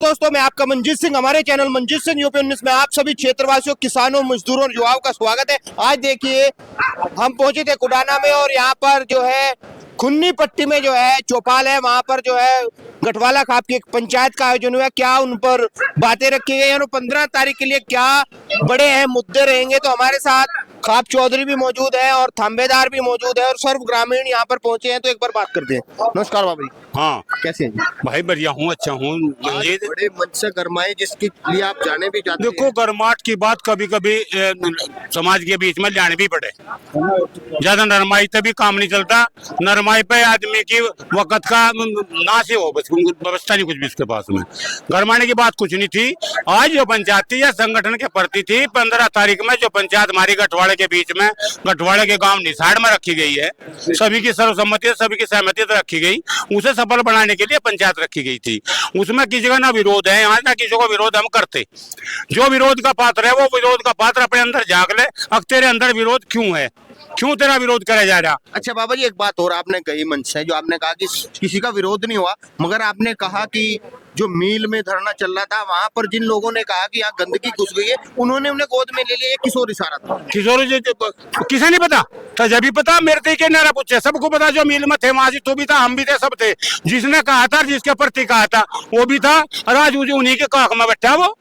दोस्तों मैं आपका मंजीत सिंह, हमारे चैनल मंजीत सिंह यूपी 19 में आप सभी क्षेत्रवासियों, किसानों, मजदूरों और युवाओं का स्वागत है। आज देखिए हम पहुंचे थे कुडाना में और यहाँ पर जो है खुन्नी पट्टी में जो है चौपाल है, वहां पर जो है गठवाला खाप की एक पंचायत का आयोजन हुआ। क्या उन पर बातें रखी गई और 15 तारीख के लिए क्या बड़े अहम मुद्दे रहेंगे, तो हमारे साथ खाप चौधरी भी मौजूद है और थांबेदार भी मौजूद है और सर्व ग्रामीण यहाँ पर पहुंचे हैं। तो एक बार बात करते हैं। नमस्कार बाबा जी। हाँ कैसे हैं भाई, बढ़िया हूँ, अच्छा हूँ। बड़े मंच से गरमाए जिसके लिए आप जाने भी चाहते हैं। देखो, गर्माहट की बात कभी कभी समाज के बीच में लाने भी पड़े। ज्यादा नरमाई से भी काम नहीं चलता। नरमाई पे आदमी की वक्त का नाश ही हो, बस व्यवस्था नहीं कुछ भी उसके पास में। गरमाने की बात कुछ नहीं थी। आज जो पंचायत थी या संगठन के प्रति थी, 15 तारीख में जो पंचायत हमारी गठवाड़े के बीच में, गठवाड़े के गांव निसाड़ में रखी गई है, सभी की सर्वसम्मति, सभी की सहमति से रखी गई। उसे सफल बनाने के लिए पंचायत रखी गई थी। उसमें किसी का ना विरोध है, यहाँ ना किसी को विरोध हम करते। जो विरोध का पात्र है वो विरोध का पात्र अपने अंदर झांक ले। अब तेरे अंदर विरोध क्यों है, क्यों तेरा विरोध करा जा रहा? अच्छा बाबा जी, एक बात और आपने कही मंच से, जो आपने कहा कि किसी का विरोध नहीं हुआ, मगर आपने कहा कि जो मिल में धरना चल रहा था वहां पर जिन लोगों ने कहा कि यहाँ गंदगी घुस गई है, उन्होंने उन्हें गोद में ले लिया। ये किशोर इशारा था। किशोर जी किसे नहीं पता तो जब भी पता मेरे थे के नारा पूछे, सबको पता। जो मिल में थे वहां तू भी था, हम भी थे, सब थे। जिसने कहा था, जिसके प्रति कहा था वो भी था, और आज उन्हीं के काख में बैठा वो।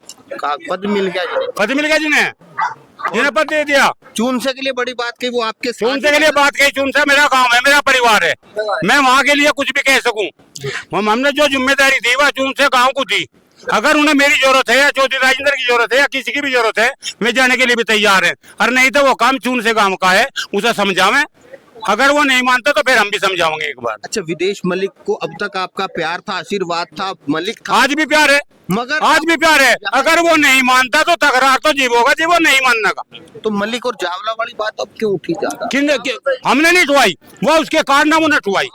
पद मिल गया जिन्हें, पद मिल गया जिन्हें पद दे दिया। चून से के लिए बड़ी बात कही, वो आपके चून से के लिए बात कही। चून से मेरा काम है, मेरा परिवार है, मैं वहाँ के लिए कुछ भी कह सकूं। हमने जो जिम्मेदारी दी वह चून से गाँव को दी। अगर उन्हें मेरी जरूरत है या ज्योति राजेंद्र की जरूरत है या किसी की भी जरूरत है, वे जाने के लिए भी तैयार है। और नहीं तो वो काम चून से गाँव का है, उसे समझावें। अगर वो नहीं मानता तो फिर हम भी समझाओगे एक बार। अच्छा, विदेश मलिक को अब तक आपका प्यार था, आशीर्वाद था, मलिक था, आज भी प्यार है, मगर आज भी प्यार है। अगर वो नहीं मानता तो तकरार तो जीव होगा, जी वो नहीं मानने का। तो मलिक और जावला वाली बात अब क्यों उठी ज्यादा? हमने नहीं उठवाई, वो उसके कारनामों ने उठवाई।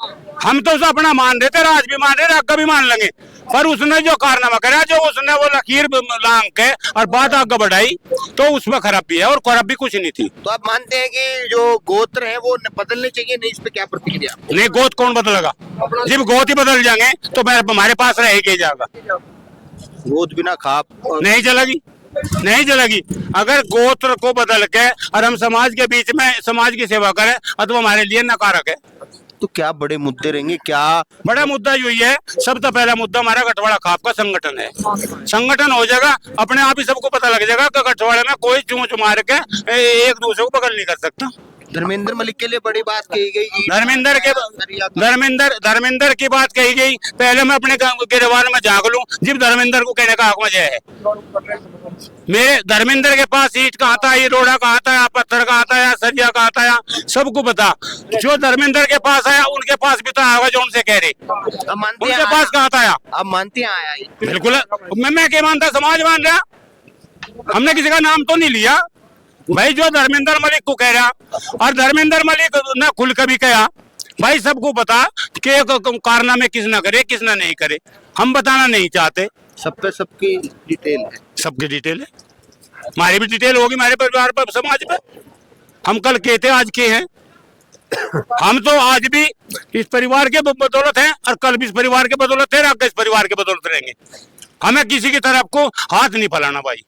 हम तो उसे अपना मान रहे थे, आज भी मान रहे, आगे भी मान लेंगे। पर उसने जो कारनामा करा, जो उसने वो लकीर लांग के और बात आगे बढ़ाई, तो उसमें खराबी है और खराबी कुछ नहीं थी। तो आप मानते हैं कि जो गोत्र है वो बदलने चाहिए? नहीं, इस पे क्या प्रतिक्रिया? नहीं, गोत कौन बदलेगा? जब गोत ही बदल जाएंगे तो हमारे पास रह के जाएगा। गोद बिना खाप नहीं चलेगी, नहीं चलेगी। अगर गोत्र को बदल के और हम समाज के बीच में समाज की सेवा करें तो हमारे लिए नकारक है। तो क्या बड़े मुद्दे रहेंगे? क्या बड़ा मुद्दा यही है, सबसे पहला मुद्दा हमारा गठवाड़ा खाप का संगठन है। संगठन हो जाएगा, अपने आप ही सबको पता लग जाएगा कि गठवाड़े में कोई चूंच मार के एक दूसरे को बगल नहीं कर सकता। धर्मेंद्र मलिक के लिए बड़ी बात कही गई। धर्मेंद्र की बात कही गई। पहले मैं अपने गिरवान में झाँक लूं, जब धर्मेंद्र को कहने का हक मुझे है। मेरे धर्मेंद्र के पास ईंट कहाँ था, ये रोड़ा कहाँ था, पत्थर कहाँ था, सरिया कहाँ था, सबको पता। जो धर्मेंद्र के पास आया उनके पास भी तो आया, जो उनसे कह रहे उनके पास कहाँ था। अब मानते हैं आया? बिल्कुल, मैं क्या मानता, समाज मान रहा। हमने किसी का नाम तो नहीं लिया भाई। जो धर्मेंद्र मलिक को कह रहा, और धर्मेंद्र मलिक ने खुल कभी कहा, भाई सबको पता कि कारनामे किस न करे, किस न नहीं करे। हम बताना नहीं चाहते। सब पे सबकी डिटेल है, सबकी डिटेल है, हमारी भी डिटेल होगी, हमारे परिवार पर, समाज पे। हम कल कहते आज के हैं, हम तो आज भी इस परिवार के बदौलत हैं और कल भी इस परिवार के बदौलत है, आगे इस परिवार के बदौलत रहेंगे। हमें किसी की तरफ को हाथ नहीं फैलाना भाई।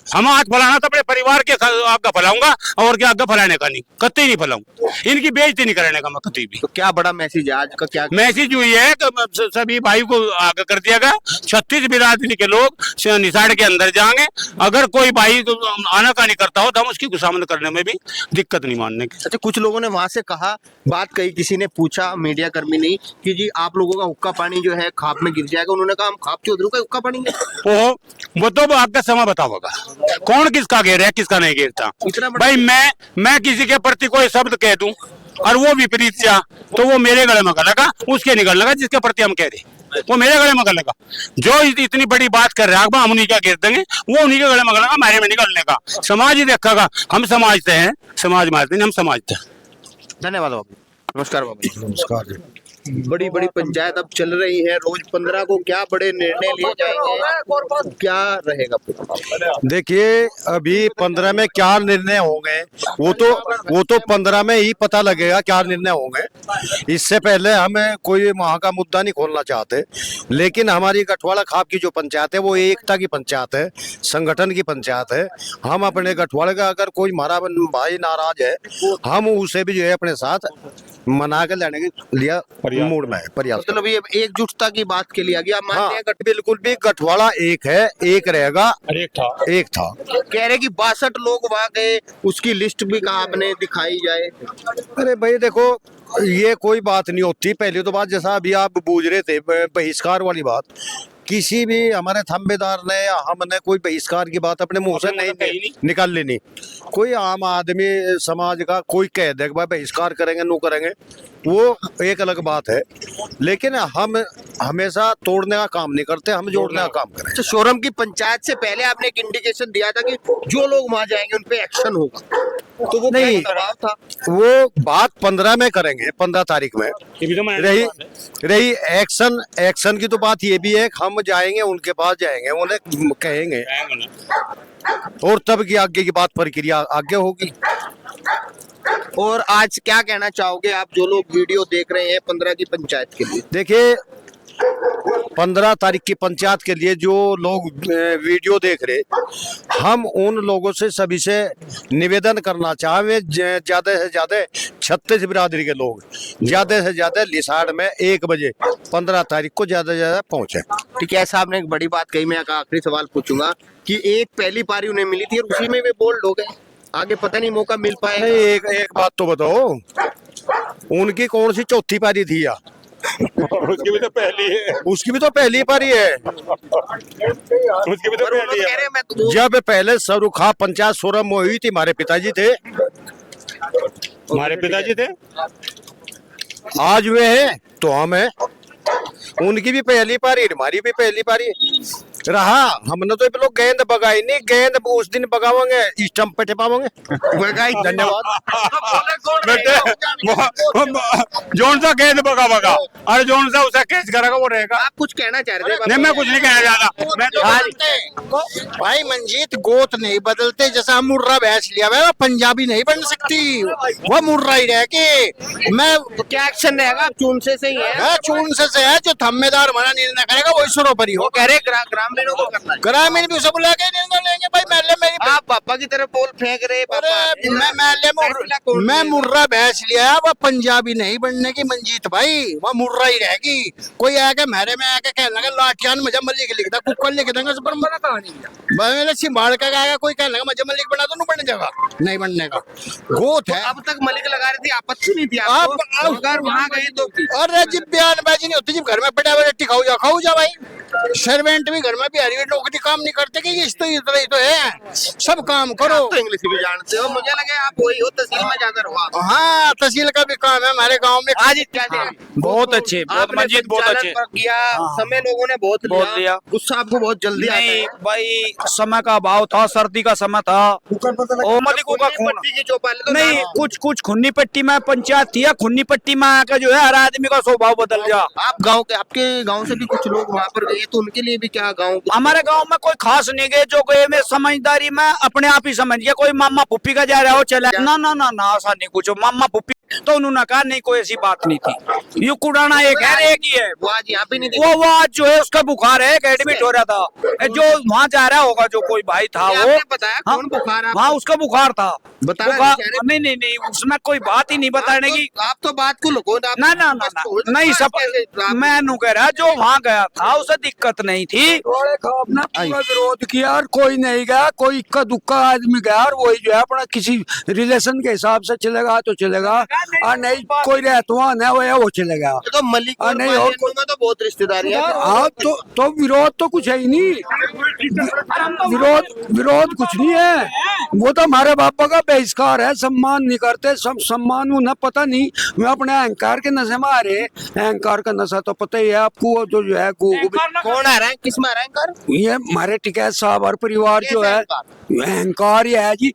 हम हाथ फैलाना तो अपने परिवार के आगे फैलाऊंगा और क्या आगे फैलाने का नहीं, कतई नहीं फैलाऊंगा। इनकी बेइज्जती नहीं करने का मैं कतई भी। तो क्या बड़ा मैसेज है आज का? क्या मैसेज हुई है कि सभी भाई को आगे कर दिया गया। 36 बिरादरी के लोग निसाड़ के अंदर जाएंगे। अगर कोई भाई आनाकानी करता हो तो हम उसकी खुशामद करने में भी दिक्कत नहीं मानने की। अच्छा, कुछ लोगों ने वहां से कहा, बात कही, किसी ने पूछा, मीडिया कर्मी नहीं, कि जी आप लोगों का हुक्का पानी जो है खाप में गिर जाएगा। उन्होंने कहा हम खाप चौधरी का हुक्का पानी है। वो तो आपका समय बताओगा कौन किसका घेर है, किसका नहीं घेरता। भाई मैं किसी के प्रति कोई शब्द कह दूं और वो विपरीत जा, तो वो मेरे गले में गलेगा, उसके निकल लगा। जिसके प्रति हम कह रहे वो मेरे गले में गलेगा। जो इतनी बड़ी बात कर रहा है हम उन्हीं का घेर देंगे, वो उन्हीं के गले में गलेगा, हमारे में निकलने का। समाज ही देखेगा। हम समाजते हैं, समाज मारते नहीं, हम समाजते हैं। धन्यवाद बाबू। नमस्कार बाबू। नमस्कार। बड़ी बड़ी पंचायत अब चल रही है, रोज 15 को क्या बड़े निर्णय लिए जाएंगे, क्या रहेगा पूरा? देखिए अभी 15 में क्या निर्णय होंगे वो तो 15 में ही पता लगेगा क्या निर्णय होंगे। इससे पहले हमें कोई वहाँ का मुद्दा नहीं खोलना चाहते, लेकिन हमारी गठवाड़ा खाप की जो पंचायत है वो एकता की पंचायत है, संगठन की पंचायत है। हम अपने गठवाड़े का अगर कोई हमारा भाई नाराज है, हम उसे भी जो है अपने साथ मना के लेने के लिए मूड में है, प्रयास। मतलब ये एकजुटता की बात के लिए आ गया, आप मानते हैं? बिल्कुल भी गठवाड़ा एक है, एक रहेगा, एक था। कह रहे कि 62 लोग वहां गए, उसकी लिस्ट भी कहा आपने दिखाई जाए। अरे भाई देखो ये कोई बात नहीं होती। पहली तो बात जैसा अभी आप बूझ रहे थे बहिष्कार वाली बात, किसी भी हमारे थंबेदार ने या हमने कोई बहिष्कार की बात अपने मुंह से नहीं निकाल लेनी। कोई आम आदमी समाज का कोई कह दे भाई बहिष्कार करेंगे नो करेंगे, वो एक अलग बात है, लेकिन हम हमेशा तोड़ने का काम नहीं करते, हम जोड़ने का काम करें। तो शोरम की पंचायत से पहले आपने एक इंडिकेशन दिया था कि जो लोग वहां जाएंगे उन पे एक्शन होगा, तो वो नहीं दबाव था? वो बात 15 में करेंगे, 15 तारीख में। रही एक्शन की तो बात ये भी है, हम जाएंगे उनके पास जाएंगे, उन्हें कहेंगे और तब की आगे की बात प्रक्रिया आगे होगी। और आज क्या कहना चाहोगे आप जो लोग वीडियो देख रहे हैं 15 की पंचायत के लिए? देखिए 15 तारीख की पंचायत के लिए जो लोग वीडियो देख रहे, हम उन लोगों से सभी से निवेदन करना चाहेंगे, ज्यादा से ज्यादा 36 बिरादरी के लोग ज्यादा से ज्यादा लिसाड़ में 1 बजे 15 तारीख को ज्यादा से ज्यादा पहुंचे। ठीक है, साहब ने एक बड़ी बात कही। मैं आखिरी सवाल पूछूंगा कि एक पहली पारी उन्हें मिली थी और उसी में वे बोल्ड हो गए, आगे पता नहीं मौका मिल पाएगा। नहीं एक बात तो बताओ, उनकी कौन सी चौथी पारी थी या उसकी भी तो पहली है, उसकी भी तो पहली पारी है। उसकी भी तो पहली है। जब पहले सरुखा पंचायत सोरम में हुई थी, हमारे पिताजी थे, हमारे पिताजी थे, आज वे हैं तो हम हैं। उनकी भी पहली पारी, हमारी भी पहली पारी रहा। हमने तो लोग गेंद बगाई नहीं, गेंद उस दिन बगावेंगे स्टंप पे टिपावेंगे। धन्यवाद। जोन सा गेंद बगा और जोन सा उसे कैच करेगा वो रहेगा। आप कुछ कहना चाह रहे थे? नहीं मैं कुछ नहीं कहना चाहता। मैं तो भाई मंजीत गोत नहीं बदलते, जैसा मुर्रा भैंस लिया हुआ पंजाबी नहीं बन सकती, वो मुर्रा ही रह के। मैं क्या एक्शन रहेगा? आप चून से ही है? चून से है, जो थम्मेदार हमारा निर्णय करेगा वही सरोपरी हो। कह रहे ग्रामीणों को करना है। ग्रामीण भी सब बुला के निर्णय लेंगे। भाई महल्ले में आप पापा की तरफ बोल फेंक रहे। अरे मैं महल्ले में मैं मुर्रा भैंस लिया, वो पंजाबी नहीं बनने की मंजीत भाई, वो मुर्रा ही रहेगी। कोई आके मेरे में आके कहने लगा लाठियान मजा मल्लिक लिखता, कुकर लिख देंगे सब बना कहानी सिंभाल का आएगा, कोई कहने लगा मजा मल्लिक बना दो, बन जाएगा, नहीं बनने का गोत है। अब तक मलिक लगा रही थी, आपत्ति नहीं थी आपको? अगर वहाँ गए तो अरे जब बयानबाजी नहीं होती, जब घर में पड़ा हुआ रोटी खाओ जा भाई। सर्वेंट भी घर में भी हरी नौकरी काम नहीं करते कि इस तो इतना ही तो है, सब काम करो। तो इंग्लिश भी जानते हो, मुझे लगे आप वही हो, तहसील में जाकर हो। हाँ तहसील का भी काम है हमारे गांव में। आज क्या बहुत अच्छे, बहुत मजीद बहुत अच्छे किया। समय लोगों ने बहुत लिया, गुस्सा आपको बहुत जल्दी आता नहीं है। भाई, समय का अभाव था, सर्दी का समय था और मलिकों का खून नहीं, कुछ खुन्नी पट्टी में पंचायत थी, खुन्नी पट्टी में आकर जो है हर आदमी का स्वभाव बदल गया। आप गांव के, आपके गांव से भी कुछ लोग वहाँ पर गए, तो उनके लिए भी क्या गांव? हमारे गांव में कोई खास नहीं गए, जो गए में समझदारी में अपने आप ही समझ गया। कोई मामा पुप्पी का जा रहा हो चला, ना ना ना ना ऐसा नहीं कुछ। मामा पुप्पी तो उन्होंने कहा नहीं, कोई ऐसी बात नहीं थी। ये कुड़ाना एक है, एक ही है। वो आज यहाँ पे नहीं दिखे। वो आज जो है उसका बुखार है, एडमिट हो रहा था। जो वहाँ जा रहा होगा, जो कोई भाई था वो बताया कौन बुखार है? वहाँ उसका बुखार था। बता नहीं उसमें कोई बात ही नहीं बताने की। आप तो बात को लुको ना नहीं सब मैं नु कह रहा, जो वहाँ गया था उसे दिक्कत नहीं थी। अपना पूरा विरोध किया और कोई नहीं गया, कोई इक्का दुक्का आदमी गया और वही जो है अपना किसी रिलेशन के हिसाब से चलेगा तो चलेगा, और नहीं कोई रहता नहीं वो चलेगा। तो मलिक और नहीं और में तो बहुत रिश्तेदारी है। आप तो विरोध तो कुछ है ही नहीं, विरोध कुछ नहीं है। वो तो हमारे बापा का बहिष्कार है, सम्मान नहीं करते। सब सम्मान उन्हें पता नहीं, मैं अपने अहंकार के नशे में आ रहे। अहंकार का नशा तो पता ही है आपको, वो तो जो है कौन आ रहा है, किस में आ रहा है अहंकार? ये हमारे टिकैत साहब और परिवार जो है अहंकार ये है जी।